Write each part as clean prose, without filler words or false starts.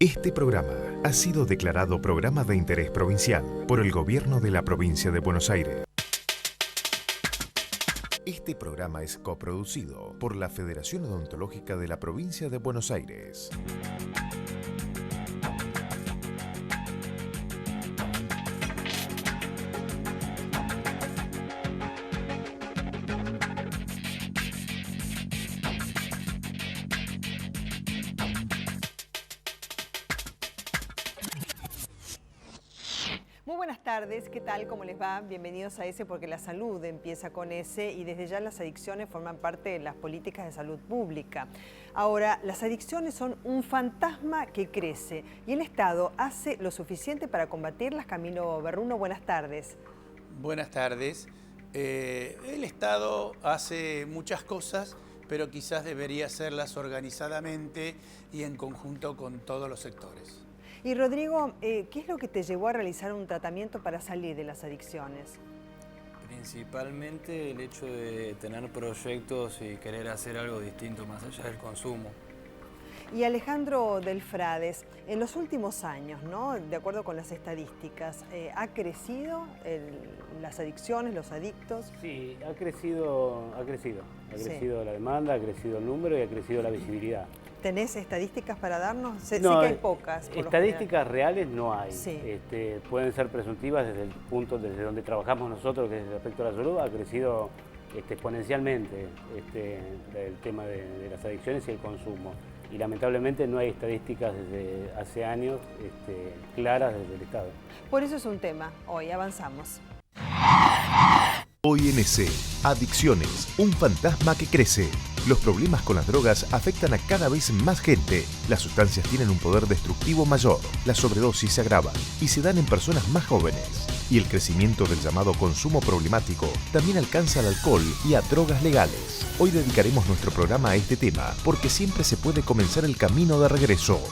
Este programa ha sido declarado Programa de Interés Provincial por el Gobierno de la Provincia de Buenos Aires. Este programa es coproducido por la Federación Odontológica de la Provincia de Buenos Aires. Muy buenas tardes, ¿qué tal? ¿Cómo les va? Bienvenidos a ESE porque la salud empieza con ESE y desde ya las adicciones forman parte de las políticas de salud pública. Ahora, las adicciones son un fantasma que crece y el Estado hace lo suficiente para combatirlas. Camilo Berruno, buenas tardes. Buenas tardes. El Estado hace muchas cosas, pero quizás debería hacerlas organizadamente y en conjunto con todos los sectores. Y Rodrigo, ¿qué es lo que te llevó a realizar un tratamiento para salir de las adicciones? Principalmente el hecho de tener proyectos y querer hacer algo distinto más allá del consumo. Y Alejandro Delfrades, en los últimos años, ¿no? De acuerdo con las estadísticas, ¿ha crecido las adicciones, los adictos? Sí, ha crecido la demanda, ha crecido el número y ha crecido la visibilidad. ¿Tenés estadísticas para darnos? Sé que hay pocas. Estadísticas reales no hay. Sí. Pueden ser presuntivas desde el punto desde donde trabajamos nosotros, que es respecto a la salud, ha crecido exponencialmente el tema de las adicciones y el consumo. Y lamentablemente no hay estadísticas desde hace años claras desde el Estado. Por eso es un tema. Hoy avanzamos. Hoy en ESE, adicciones, un fantasma que crece. Los problemas con las drogas afectan a cada vez más gente. Las sustancias tienen un poder destructivo mayor, las sobredosis se agravan y se dan en personas más jóvenes. Y el crecimiento del llamado consumo problemático también alcanza al alcohol y a drogas legales. Hoy dedicaremos nuestro programa a este tema porque siempre se puede comenzar el camino de regreso.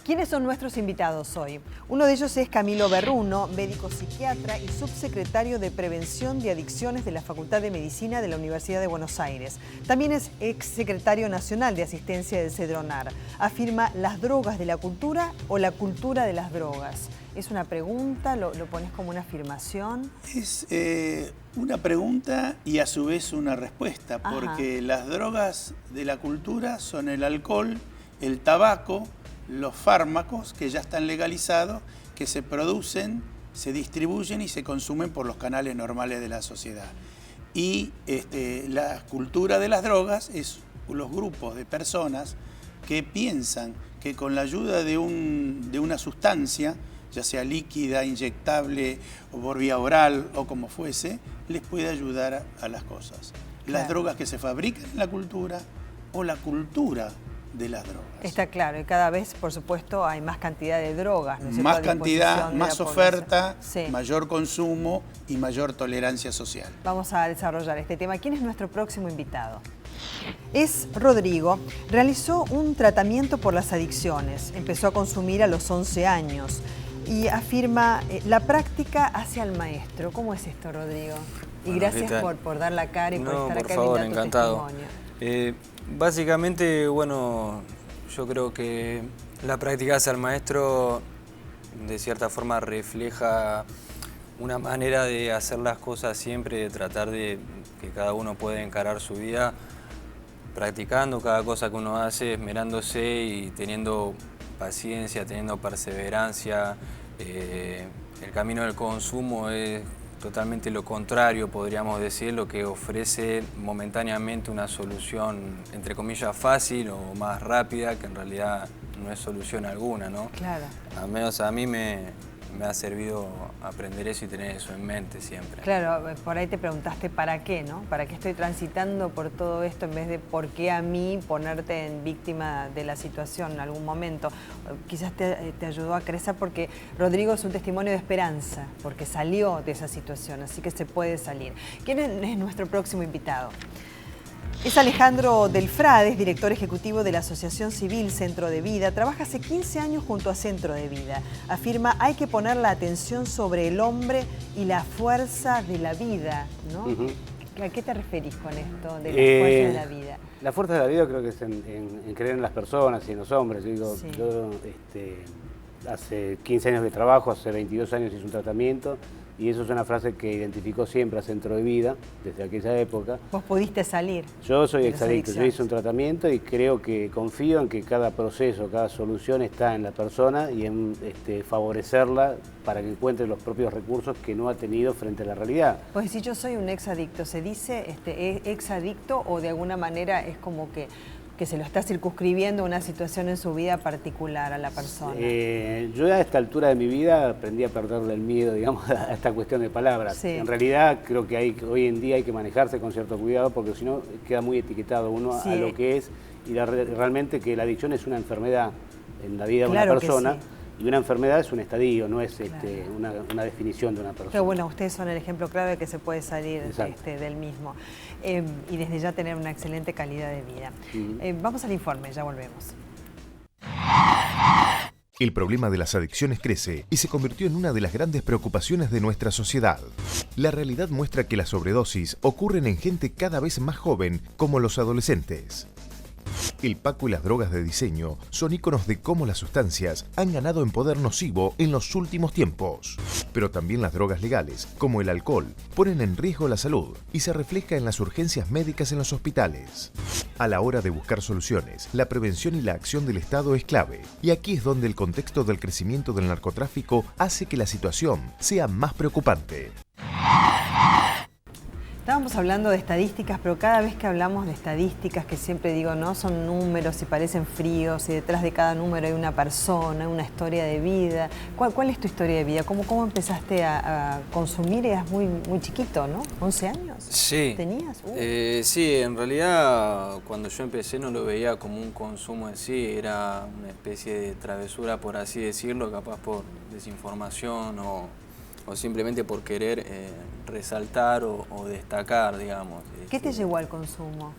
¿Quiénes son nuestros invitados hoy? Uno de ellos es Camilo Berruno, médico psiquiatra y subsecretario de Prevención de Adicciones de la Facultad de Medicina de la Universidad de Buenos Aires. También es exsecretario nacional de asistencia del CEDRONAR. Afirma las drogas de la cultura o la cultura de las drogas. ¿Es una pregunta? ¿Lo pones como una afirmación? Es una pregunta y a su vez una respuesta, porque las drogas de la cultura son el alcohol, el tabaco, los fármacos que ya están legalizados, que se producen, se distribuyen y se consumen por los canales normales de la sociedad. Y la cultura de las drogas es los grupos de personas que piensan que con la ayuda de una sustancia, ya sea líquida, inyectable o por vía oral o como fuese, les puede ayudar a las cosas. Las drogas que se fabrican en la cultura o la cultura de las drogas. Está claro, y cada vez, por supuesto, hay más cantidad de drogas, ¿no es cierto? Más cantidad, más oferta, sí. Mayor consumo y mayor tolerancia social. Vamos a desarrollar este tema. ¿Quién es nuestro próximo invitado? Es Rodrigo. Realizó un tratamiento por las adicciones. Empezó a consumir a los 11 años y afirma la práctica hacia el maestro. ¿Cómo es esto, Rodrigo? Y gracias por dar la cara y por estar acá y brindar tu testimonio. Básicamente, bueno, yo creo que la práctica hacia el maestro de cierta forma refleja una manera de hacer las cosas siempre, de tratar de que cada uno pueda encarar su vida practicando cada cosa que uno hace, esmerándose y teniendo paciencia, teniendo perseverancia. El camino del consumo es totalmente lo contrario, podríamos decir, lo que ofrece momentáneamente una solución, entre comillas, fácil o más rápida, que en realidad no es solución alguna, ¿no? Claro. Al menos a mí me ha servido aprender eso y tener eso en mente siempre. Claro, por ahí te preguntaste ¿para qué, no? ¿Para qué estoy transitando por todo esto en vez de por qué a mí ponerte en víctima de la situación en algún momento? Quizás te ayudó a crecer porque Rodrigo es un testimonio de esperanza, porque salió de esa situación, así que se puede salir. ¿Quién es nuestro próximo invitado? Es Alejandro Delfrades, director ejecutivo de la Asociación Civil Centro de Vida. Trabaja hace 15 años junto a Centro de Vida. Afirma hay que poner la atención sobre el hombre y la fuerza de la vida, ¿no? ¿A qué te referís con esto de la fuerza de la vida? La fuerza de la vida creo que es en creer en las personas y en los hombres. Yo digo, Sí. yo hace 15 años que trabajo, hace 22 años hice un tratamiento y eso es una frase que identificó siempre a Centro de Vida desde aquella época. Vos pudiste salir. Yo soy de las exadicto, yo adicciones. hice un tratamiento y confío en que cada proceso, cada solución está en la persona y en favorecerla para que encuentre los propios recursos que no ha tenido frente a la realidad. Pues si yo soy un exadicto, ¿se dice exadicto o de alguna manera es como que se lo está circunscribiendo a una situación en su vida particular a la persona? Yo a esta altura de mi vida aprendí a perderle el miedo, digamos, a esta cuestión de palabras. Sí. En realidad creo que hoy en día hay que manejarse con cierto cuidado porque si no queda muy etiquetado uno Sí. a lo que es y realmente que la adicción es una enfermedad en la vida de Claro una que persona. sí. Y una enfermedad es un estadio, no es Claro. una definición de una persona. Pero bueno, ustedes son el ejemplo claro de que se puede salir Exacto. del mismo y desde ya tener una excelente calidad de vida. Vamos al informe, ya volvemos. El problema de las adicciones crece y se convirtió en una de las grandes preocupaciones de nuestra sociedad. La realidad muestra que las sobredosis ocurren en gente cada vez más joven, como los adolescentes. El paco y las drogas de diseño son íconos de cómo las sustancias han ganado en poder nocivo en los últimos tiempos. Pero también las drogas legales, como el alcohol, ponen en riesgo la salud y se refleja en las urgencias médicas en los hospitales. A la hora de buscar soluciones, la prevención y la acción del Estado es clave. Y aquí es donde el contexto del crecimiento del narcotráfico hace que la situación sea más preocupante. Estábamos hablando de estadísticas, pero cada vez que hablamos de estadísticas, que siempre digo, no, son números y parecen fríos, y detrás de cada número hay una persona, una historia de vida. ¿Cuál es tu historia de vida? ¿Cómo empezaste a consumir? Eras muy chiquito, ¿no? ¿11 años? Sí. ¿Tenías? Sí, en realidad cuando yo empecé no lo veía como un consumo en sí, era una especie de travesura, por así decirlo, capaz por desinformación o simplemente por querer resaltar o destacar, digamos. ¿Qué te llevó al consumo?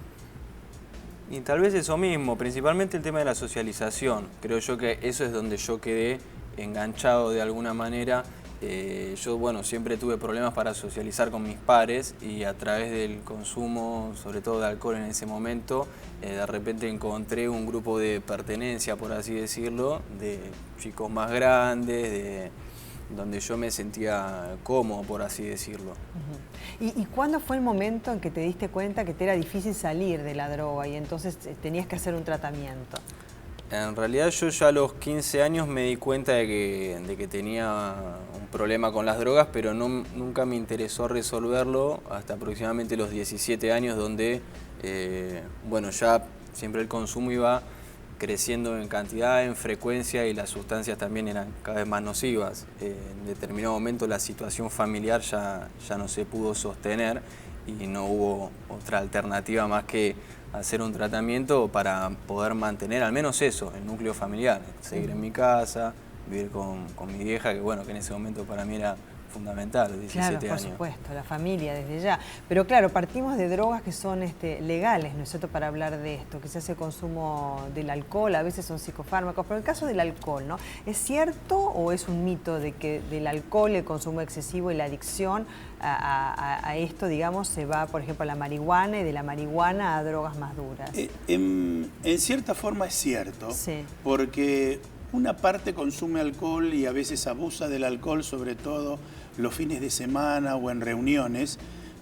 Y tal vez eso mismo, principalmente el tema de la socialización. Creo yo que eso es donde yo quedé enganchado de alguna manera. Yo, bueno, siempre tuve problemas para socializar con mis pares y a través del consumo, sobre todo de alcohol en ese momento, de repente encontré un grupo de pertenencia, por así decirlo, de chicos más grandes, donde yo me sentía cómodo, por así decirlo. ¿Y cuándo fue el momento en que te diste cuenta que te era difícil salir de la droga y entonces tenías que hacer un tratamiento? En realidad yo ya a los 15 años me di cuenta de que tenía un problema con las drogas, pero nunca me interesó resolverlo hasta aproximadamente los 17 años, donde bueno, ya siempre el consumo iba creciendo en cantidad, en frecuencia y las sustancias también eran cada vez más nocivas. En determinado momento la situación familiar ya no se pudo sostener y no hubo otra alternativa más que hacer un tratamiento para poder mantener al menos eso, el núcleo familiar, seguir en mi casa, vivir con mi vieja, que bueno, que en ese momento para mí era fundamental, 17 años. Claro, por supuesto, la familia desde ya. Pero claro, partimos de drogas que son legales, ¿no es cierto?, para hablar de esto, que se hace consumo del alcohol, a veces son psicofármacos, pero en el caso del alcohol, ¿no? ¿Es cierto o es un mito de que del alcohol, el consumo excesivo y la adicción a esto, digamos, se va, por ejemplo, a la marihuana y de la marihuana a drogas más duras? En cierta forma es cierto, sí, porque una parte consume alcohol y a veces abusa del alcohol, sobre todo los fines de semana o en reuniones,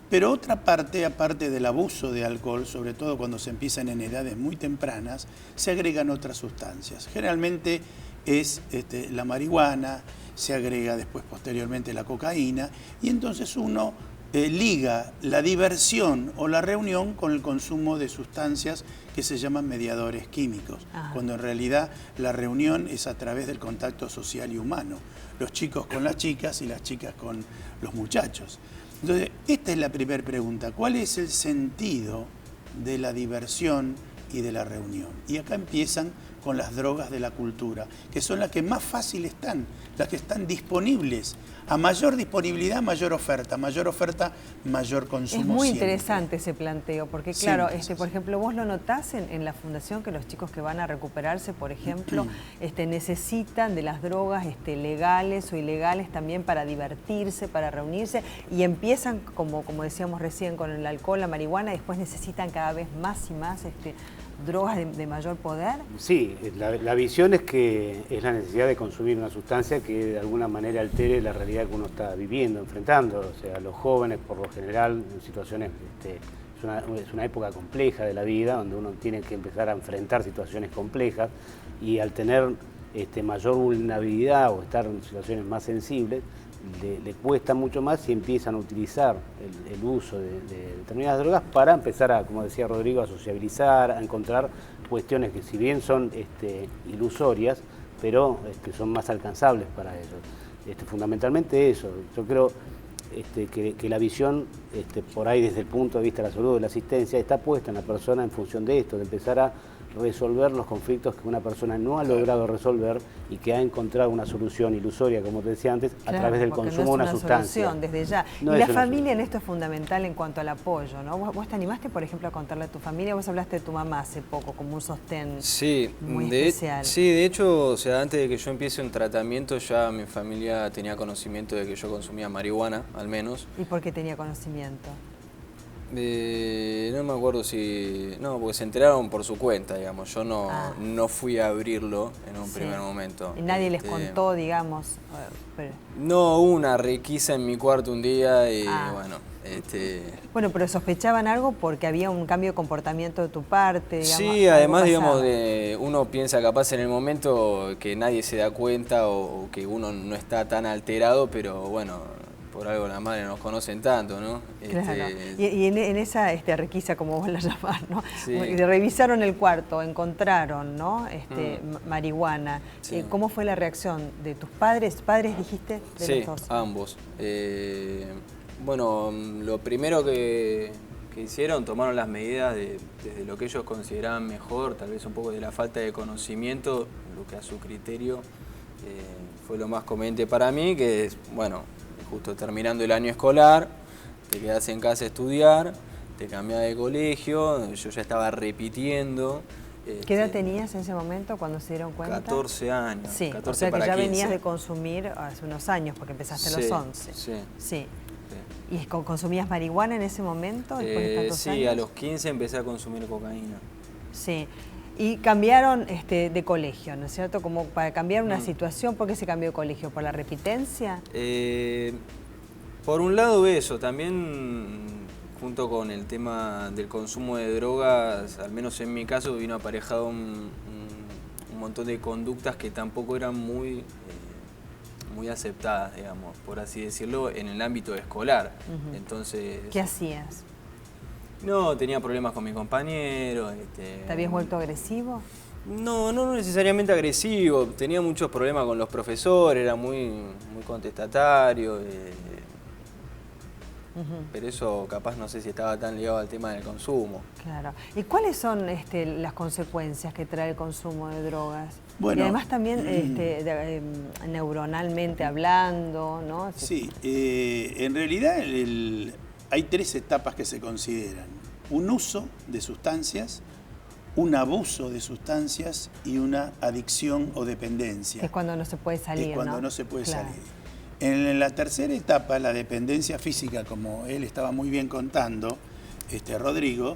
pero otra parte, aparte del abuso de alcohol, sobre todo cuando se empiezan en edades muy tempranas, se agregan otras sustancias. Generalmente es la marihuana, se agrega después posteriormente la cocaína y entonces uno liga la diversión o la reunión con el consumo de sustancias que se llaman mediadores químicos, cuando en realidad la reunión es a través del contacto social y humano, los chicos con las chicas y las chicas con los muchachos. Entonces, esta es la primera pregunta, ¿cuál es el sentido de la diversión y de la reunión? Y acá empiezan con las drogas de la cultura, que son las que más fácil están, las que están disponibles. A mayor disponibilidad, mayor oferta, mayor consumo. Es muy siempre. interesante ese planteo, porque Sí, claro, sí, por sí. ejemplo, vos lo notás en la fundación que los chicos que van a recuperarse, por ejemplo, necesitan de las drogas legales o ilegales también para divertirse, para reunirse, y empiezan, como decíamos recién, con el alcohol, la marihuana, y después necesitan cada vez más y más drogas de mayor poder. Sí, la visión es que es la necesidad de consumir una sustancia que de alguna manera altere la realidad que uno está viviendo, enfrentando. O sea, los jóvenes por lo general en situaciones, es una época compleja de la vida donde uno tiene que empezar a enfrentar situaciones complejas y al tener mayor vulnerabilidad o estar en situaciones más sensibles, le cuesta mucho más si empiezan a utilizar el uso de determinadas drogas para empezar a, como decía Rodrigo, a sociabilizar, a encontrar cuestiones que si bien son ilusorias, pero son más alcanzables para ellos. Fundamentalmente eso, yo creo que la visión, por ahí desde el punto de vista de la salud, de la asistencia, está puesta en la persona en función de esto, de empezar a resolver los conflictos que una persona no ha logrado resolver y que ha encontrado una solución ilusoria, como te decía antes, a través del consumo de una sustancia. Solución, desde ya. No y la es una familia solución. en esto es fundamental en cuanto al apoyo, ¿no? ¿Vos te animaste, por ejemplo, a contarle a tu familia? Vos hablaste de tu mamá hace poco, como un sostén muy especial. Sí, de hecho, o sea, antes de que yo empiece un tratamiento, ya mi familia tenía conocimiento de que yo consumía marihuana, al menos. ¿Y por qué tenía conocimiento? No me acuerdo si... No, porque se enteraron por su cuenta, digamos. Yo no fui a abrirlo en un primer momento. ¿Y nadie les contó, digamos? No, hubo una requisa en mi cuarto un día y bueno... Bueno, pero sospechaban algo porque había un cambio de comportamiento de tu parte, digamos. Sí, además, digamos, uno piensa capaz en el momento que nadie se da cuenta o que uno no está tan alterado, pero bueno... Por algo la madre nos conocen tanto, ¿no? Claro. Y en esa requisa, como vos la llamás, ¿no? Sí. Revisaron el cuarto, encontraron, ¿no? Marihuana. Sí. ¿Cómo fue la reacción de tus padres? ¿Padres dijiste? De los dos. Ambos. Bueno, lo primero que hicieron, tomaron las medidas desde lo que ellos consideraban mejor, tal vez un poco de la falta de conocimiento, lo que a su criterio fue lo más conveniente para mí, que es, bueno, justo terminando el año escolar, te quedás en casa a estudiar, te cambiás de colegio, yo ya estaba repitiendo. ¿Qué edad tenías en ese momento cuando se dieron cuenta? 14 años. Sí, 14 o sea que para ya 15. venías de consumir hace unos años, porque empezaste a los 11. Sí. ¿Y consumías marihuana en ese momento, después de tantos años? Sí, a los 15 empecé a consumir cocaína. Sí. Y cambiaron de colegio, ¿no es cierto? Como para cambiar una situación. ¿Por qué se cambió de colegio? ¿Por la repitencia? Por un lado eso, también junto con el tema del consumo de drogas, al menos en mi caso, vino aparejado un montón de conductas que tampoco eran muy aceptadas, digamos, por así decirlo, en el ámbito escolar. Entonces, ¿qué hacías? No, tenía problemas con mis compañeros. ¿Te habías vuelto agresivo? No necesariamente agresivo. Tenía muchos problemas con los profesores, era muy contestatario. Pero eso capaz no sé si estaba tan ligado al tema del consumo. Claro. ¿Y cuáles son las consecuencias que trae el consumo de drogas? Bueno, y además también neuronalmente hablando, ¿no? Sí, en realidad hay 3 etapas que se consideran: un uso de sustancias, un abuso de sustancias y una adicción o dependencia. Es cuando no se puede salir, Es cuando ¿no? no se puede salir. En la tercera etapa, la dependencia física, como él estaba muy bien contando, Rodrigo,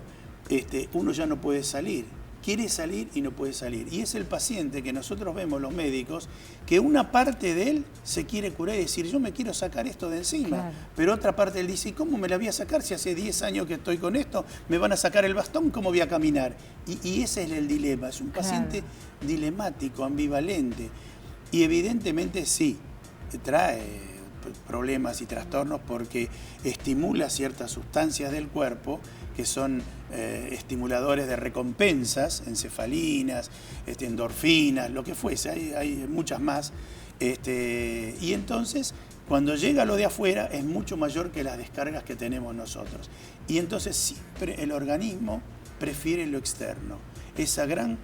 uno ya no puede salir. Quiere salir y no puede salir. Y es el paciente que nosotros vemos, los médicos, que una parte de él se quiere curar y decir, yo me quiero sacar esto de encima. Claro. Pero otra parte de él dice, ¿cómo me la voy a sacar si hace 10 años que estoy con esto? ¿Me van a sacar el bastón? ¿Cómo voy a caminar? Y ese es el dilema. Es un paciente dilemático, ambivalente. Y evidentemente sí, trae problemas y trastornos porque estimula ciertas sustancias del cuerpo que son estimuladores de recompensas, encefalinas, endorfinas, lo que fuese, hay muchas más. Y entonces, cuando llega lo de afuera, es mucho mayor que las descargas que tenemos nosotros. Y entonces siempre el organismo prefiere lo externo. Ese gran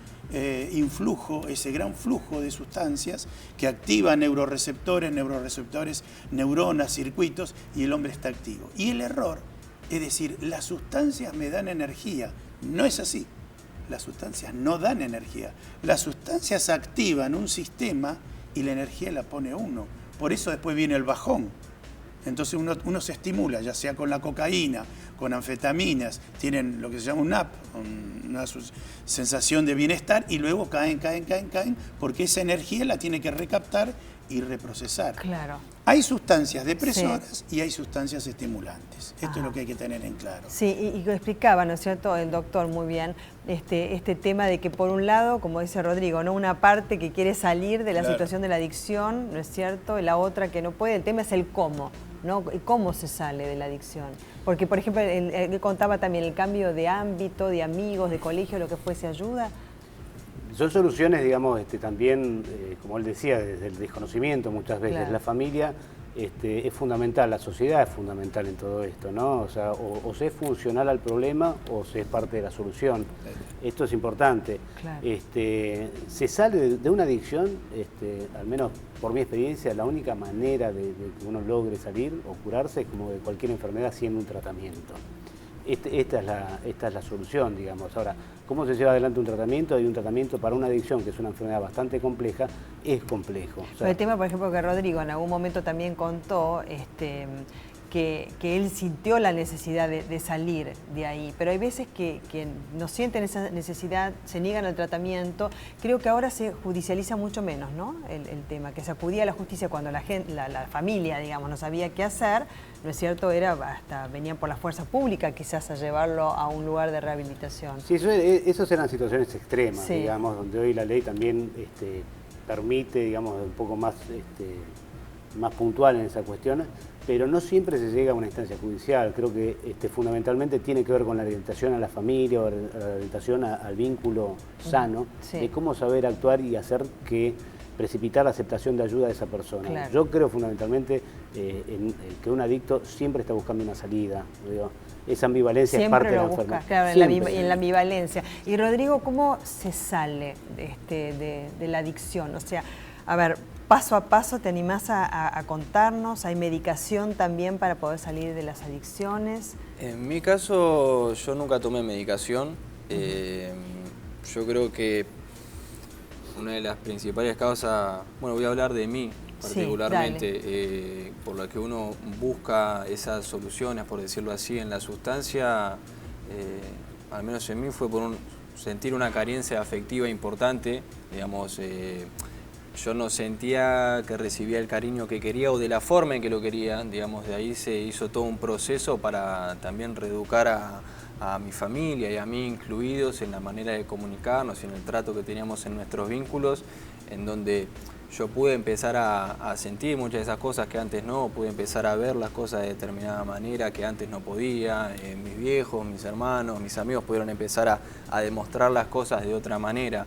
flujo de sustancias que activan neuroreceptores, neuronas, circuitos, y el hombre está activo. Y el error es decir, las sustancias me dan energía. No es así. Las sustancias no dan energía. Las sustancias activan un sistema y la energía la pone uno. Por eso después viene el bajón. Entonces uno se estimula, ya sea con la cocaína, con anfetaminas, tienen lo que se llama un up, una sensación de bienestar, y luego caen, porque esa energía la tiene que recaptar y reprocesar. Claro. Hay sustancias depresoras y hay sustancias estimulantes. Esto es lo que hay que tener en claro. Sí, y lo explicaba, ¿no es cierto?, el doctor muy bien, este tema de que por un lado, como dice Rodrigo, ¿no?, una parte que quiere salir de la situación de la adicción, ¿no es cierto?, y la otra que no puede. El tema es el cómo, ¿no? ¿Cómo se sale de la adicción? Porque, por ejemplo, él contaba también el cambio de ámbito, de amigos, de colegio, lo que fuese, ayuda. Son soluciones, digamos, también, como él decía, desde el desconocimiento muchas veces. Claro. La familia es fundamental, la sociedad es fundamental en todo esto, ¿no? O sea, o se es funcional al problema o se es parte de la solución. Esto es importante. Claro. Se sale de una adicción, al menos por mi experiencia, la única manera de que uno logre salir o curarse es como de cualquier enfermedad, haciendo un tratamiento. Esta es la solución, digamos. Ahora, ¿cómo se lleva adelante un tratamiento? Hay un tratamiento para una adicción, que es una enfermedad bastante compleja, es complejo. O sea, el tema, por ejemplo, que Rodrigo en algún momento también contó, que él sintió la necesidad de salir de ahí, pero hay veces que no sienten esa necesidad, se niegan al tratamiento. Creo que ahora se judicializa mucho menos, ¿no?, el tema, que se acudía a la justicia cuando la familia, digamos, no sabía qué hacer, ¿no es cierto?, hasta venían por la fuerza pública quizás a llevarlo a un lugar de rehabilitación. Sí, esos eran situaciones extremas, sí, digamos, donde hoy la ley también permite, digamos, un poco más puntual en esa cuestión, pero no siempre se llega a una instancia judicial. Creo que fundamentalmente tiene que ver con la orientación a la familia, o la orientación al vínculo sano, sí, de cómo saber actuar y hacer que precipitar la aceptación de ayuda de esa persona. Claro. Yo creo fundamentalmente que un adicto siempre está buscando una salida. Digo, esa ambivalencia siempre es parte de la enfermedad. Claro, en la ambivalencia. Y Rodrigo, ¿cómo se sale de la adicción? O sea, a ver, paso a paso, ¿te animás a contarnos? ¿Hay medicación también para poder salir de las adicciones? En mi caso, yo nunca tomé medicación. Yo creo que una de las principales causas, bueno, voy a hablar de mí particularmente, sí, por la que uno busca esas soluciones, por decirlo así, en la sustancia, al menos en mí fue por sentir una carencia afectiva importante, digamos. Yo no sentía que recibía el cariño que quería o de la forma en que lo quería, digamos. De ahí se hizo todo un proceso para también reeducar a mi familia y a mí incluidos en la manera de comunicarnos y en el trato que teníamos en nuestros vínculos, en donde yo pude empezar a sentir muchas de esas cosas que antes no, pude empezar a ver las cosas de determinada manera que antes no podía. Mis viejos, mis hermanos, mis amigos pudieron empezar a demostrar las cosas de otra manera.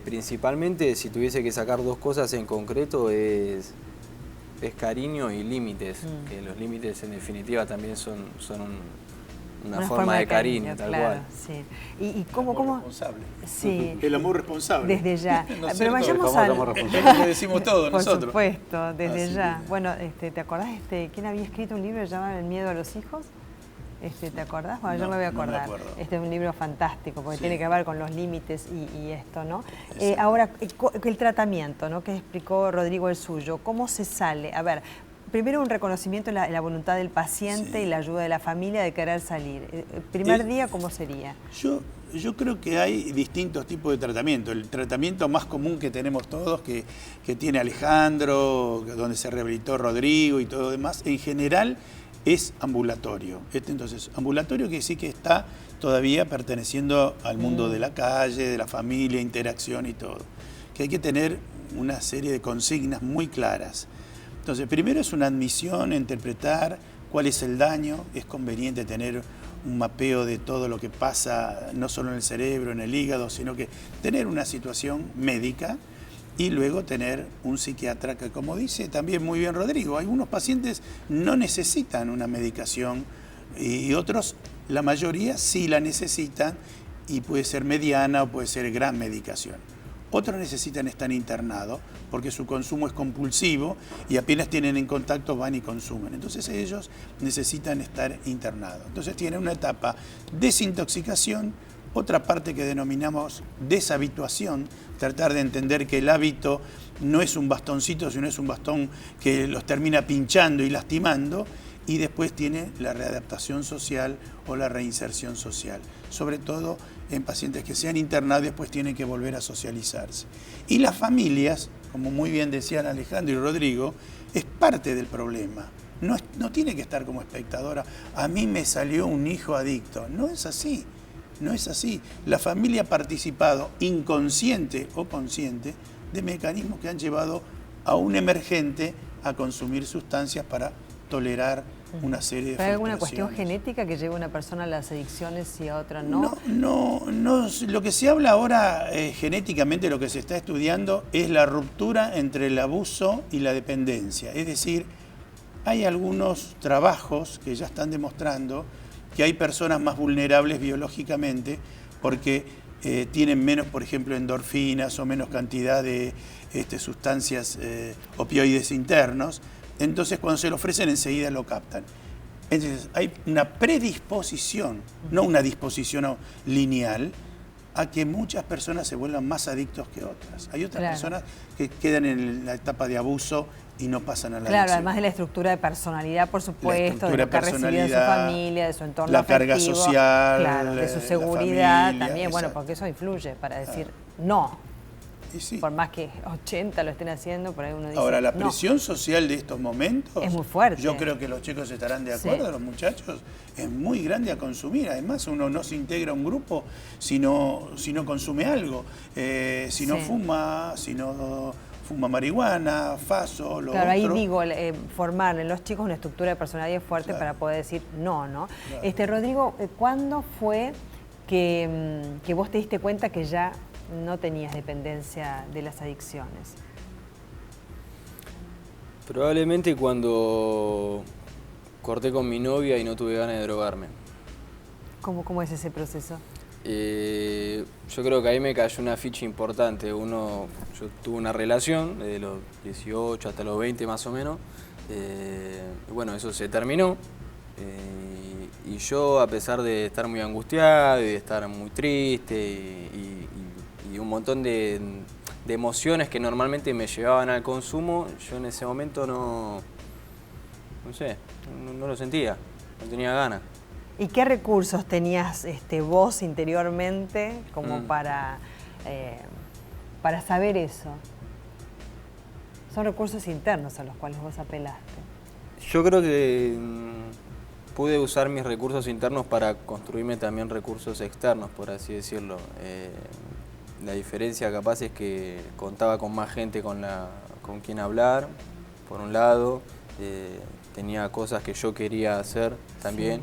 Principalmente, si tuviese que sacar dos cosas en concreto, es cariño y límites, que los límites en definitiva también son una forma de cariño, tal claro, cual. Sí. ¿Y cómo? Responsable. Sí. El amor responsable. Desde ya. ¿No es pero vayamos lo decimos todos nosotros. Por supuesto, desde así ya. Que... Bueno, ¿te acordás quién había escrito un libro que se llama El miedo a los hijos? ¿Te acordás? Bueno, yo me voy a acordar. No me acuerdo. Es un libro fantástico porque tiene que ver con los límites y esto, ¿no? Sí. Ahora, el tratamiento, ¿no?, que explicó Rodrigo el suyo, ¿cómo se sale? A ver, primero un reconocimiento de la voluntad del paciente, sí, y la ayuda de la familia de querer salir. ¿El primer día cómo sería? Yo creo que hay distintos tipos de tratamiento. El tratamiento más común que tenemos todos, que tiene Alejandro, donde se rehabilitó Rodrigo y todo lo demás, en general es ambulatorio. Entonces, ambulatorio quiere decir que está todavía perteneciendo al mundo de la calle, de la familia, interacción y todo. Que hay que tener una serie de consignas muy claras. Entonces, primero es una admisión, interpretar cuál es el daño. Es conveniente tener un mapeo de todo lo que pasa, no solo en el cerebro, en el hígado, sino que tener una situación médica y luego tener un psiquiatra que, como dice también muy bien Rodrigo, algunos pacientes no necesitan una medicación y otros La mayoría sí la necesitan y puede ser mediana o puede ser gran medicación. Otros necesitan estar internados porque su consumo es compulsivo y apenas tienen en contacto van y consumen. Entonces ellos necesitan estar internados. Entonces tienen una etapa de desintoxicación, otra parte que denominamos deshabituación, tratar de entender que el hábito no es un bastoncito, sino es un bastón que los termina pinchando y lastimando, y después tiene la readaptación social o la reinserción social, sobre todo en pacientes que se han internado y después tienen que volver a socializarse. Y las familias, como muy bien decían Alejandro y Rodrigo, es parte del problema. No tiene que estar como espectadora, a mí me salió un hijo adicto. No es así, no es así. La familia ha participado, inconsciente o consciente, de mecanismos que han llevado a un emergente a consumir sustancias para tolerar una serie de ¿Hay alguna frustraciones. cuestión genética que lleve a una persona a las adicciones y a otra no? No, lo que se habla ahora genéticamente, lo que se está estudiando es la ruptura entre el abuso y la dependencia. Es decir, hay algunos trabajos que ya están demostrando que hay personas más vulnerables biológicamente porque tienen menos, por ejemplo, endorfinas o menos cantidad de sustancias opioides internos. Entonces, cuando se lo ofrecen, enseguida lo captan. Entonces, hay una predisposición, no una disposición lineal, a que muchas personas se vuelvan más adictos que otras. Hay otras personas que quedan en la etapa de abuso y no pasan a la adicción. Además de la estructura de personalidad, por supuesto, de lo que ha recibido de su familia, de su entorno la afectivo, carga social, de su seguridad familia, también, bueno, exacto. porque eso influye para decir no. Y sí. Por más que 80 lo estén haciendo, por ahí uno dice Ahora, la no. presión social de estos momentos... Es muy fuerte. Yo creo que los chicos estarán de acuerdo, los muchachos, es muy grande a consumir. Además, uno no se integra a un grupo si no consume algo. Si no fuma, si no fuma marihuana, faso, lo Claro, otro. ahí digo, formar en los chicos una estructura de personalidad fuerte para poder decir no, ¿no? Claro. Rodrigo, ¿cuándo fue que vos te diste cuenta que ya no tenías dependencia de las adicciones? Probablemente cuando corté con mi novia y no tuve ganas de drogarme. ¿Cómo es ese proceso? Yo creo que ahí me cayó una ficha importante. Yo tuve una relación desde los 18 hasta los 20 más o menos. Bueno, eso se terminó. Y yo, a pesar de estar muy angustiado y de estar muy triste y un montón de emociones que normalmente me llevaban al consumo, yo en ese momento no lo sentía, no tenía ganas. ¿Y qué recursos tenías vos interiormente como para saber eso? Son recursos internos a los cuales vos apelaste. Yo creo que pude usar mis recursos internos para construirme también recursos externos, por así decirlo. La diferencia capaz es que contaba con más gente con quien hablar, por un lado. Tenía cosas que yo quería hacer también.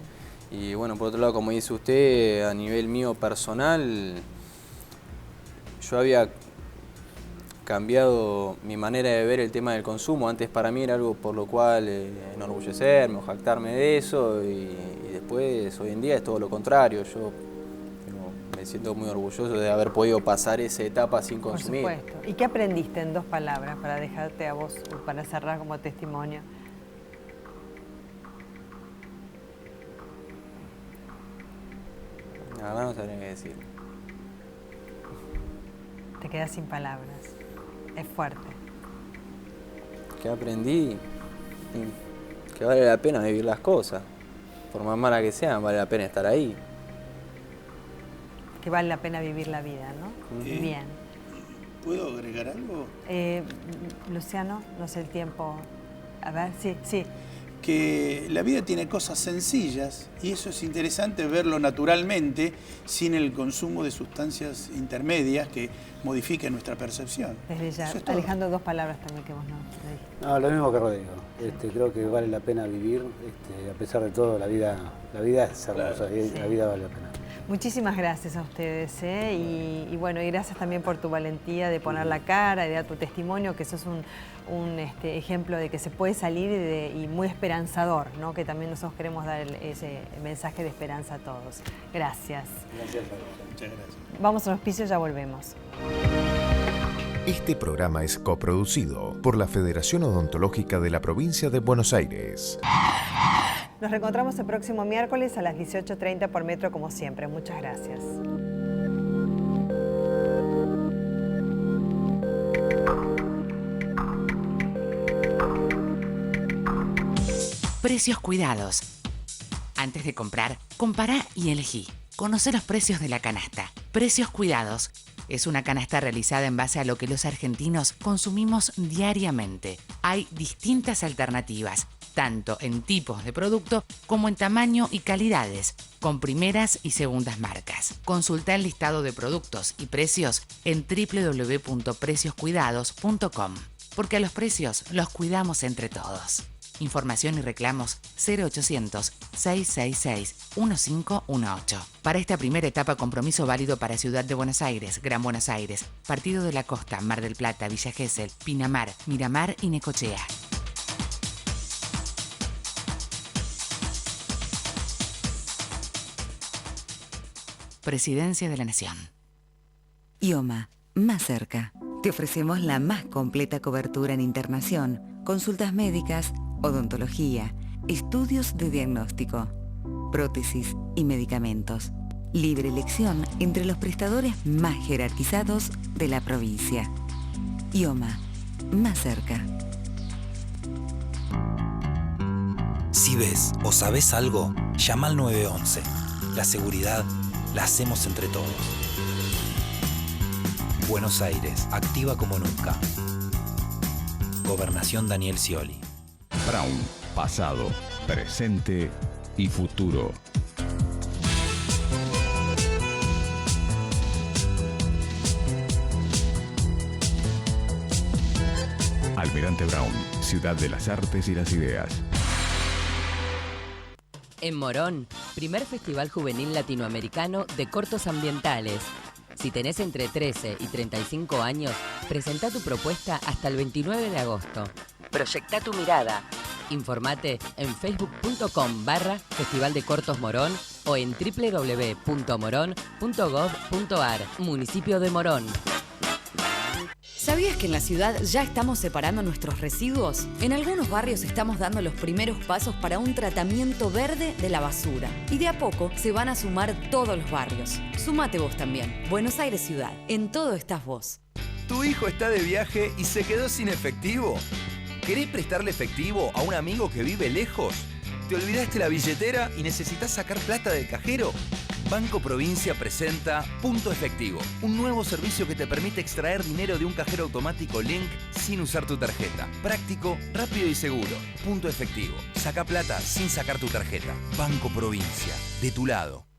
Sí. Y bueno, por otro lado, como dice usted, a nivel mío personal, yo había cambiado mi manera de ver el tema del consumo. Antes para mí era algo por lo cual enorgullecerme o jactarme de eso, y después hoy en día es todo lo contrario. Yo me siento muy orgulloso de haber podido pasar esa etapa sin consumir. Por supuesto. ¿Y qué aprendiste en 2 palabras para dejarte a vos, para cerrar como testimonio? La verdad no sabría qué decir. Te quedas sin palabras. Es fuerte. ¿Qué aprendí? Que vale la pena vivir las cosas. Por más malas que sean, vale la pena estar ahí. Que vale la pena vivir la vida, ¿no? Bien. ¿Puedo agregar algo? Luciano, no sé el tiempo. A ver, sí. Que la vida tiene cosas sencillas y eso es interesante verlo naturalmente sin el consumo de sustancias intermedias que modifiquen nuestra percepción. Desde ya. Alejandro, 2 palabras también que vos no dijiste. No, lo mismo que Rodrigo. Creo que vale la pena vivir, a pesar de todo, la vida es hermosa, la vida vale la pena. Muchísimas gracias a ustedes, y bueno, y gracias también por tu valentía de poner la cara, de dar tu testimonio, que sos un ejemplo de que se puede salir y muy esperanzador, ¿no? Que también nosotros queremos dar ese mensaje de esperanza a todos. Gracias. Gracias a vos. Muchas gracias. Vamos a los pisos, ya volvemos. Este programa es coproducido por la Federación Odontológica de la Provincia de Buenos Aires. Nos reencontramos el próximo miércoles a las 18:30 por Metro, como siempre. Muchas gracias. Precios cuidados. Antes de comprar, compará y elegí. Conoce los precios de la canasta. Precios cuidados. Es una canasta realizada en base a lo que los argentinos consumimos diariamente. Hay distintas alternativas, tanto en tipos de producto como en tamaño y calidades, con primeras y segundas marcas. Consulta el listado de productos y precios en www.precioscuidados.com, porque a los precios los cuidamos entre todos. Información y reclamos 0800-666-1518. Para esta primera etapa, compromiso válido para Ciudad de Buenos Aires, Gran Buenos Aires, Partido de la Costa, Mar del Plata, Villa Gesell, Pinamar, Miramar y Necochea. Presidencia de la Nación. IOMA, más cerca. Te ofrecemos la más completa cobertura en internación, consultas médicas, odontología, estudios de diagnóstico, prótesis y medicamentos. Libre elección entre los prestadores más jerarquizados de la provincia. IOMA, más cerca. Si ves o sabes algo, llama al 911. La seguridad la hacemos entre todos. Buenos Aires, activa como nunca. Gobernación Daniel Scioli. Brown, pasado, presente y futuro. Almirante Brown, ciudad de las artes y las ideas. En Morón, primer Festival Juvenil Latinoamericano de Cortos Ambientales. Si tenés entre 13 y 35 años, presentá tu propuesta hasta el 29 de agosto. Proyectá tu mirada. Informate en facebook.com/Festival de Cortos Morón o en www.morón.gov.ar. Municipio de Morón. ¿Sabías que en la ciudad ya estamos separando nuestros residuos? En algunos barrios estamos dando los primeros pasos para un tratamiento verde de la basura. Y de a poco se van a sumar todos los barrios. Sumate vos también. Buenos Aires Ciudad. En todo estás vos. ¿Tu hijo está de viaje y se quedó sin efectivo? ¿Querés prestarle efectivo a un amigo que vive lejos? ¿Te olvidaste la billetera y necesitas sacar plata del cajero? Banco Provincia presenta Punto Efectivo, un nuevo servicio que te permite extraer dinero de un cajero automático Link sin usar tu tarjeta. Práctico, rápido y seguro. Punto Efectivo. Saca plata sin sacar tu tarjeta. Banco Provincia, de tu lado.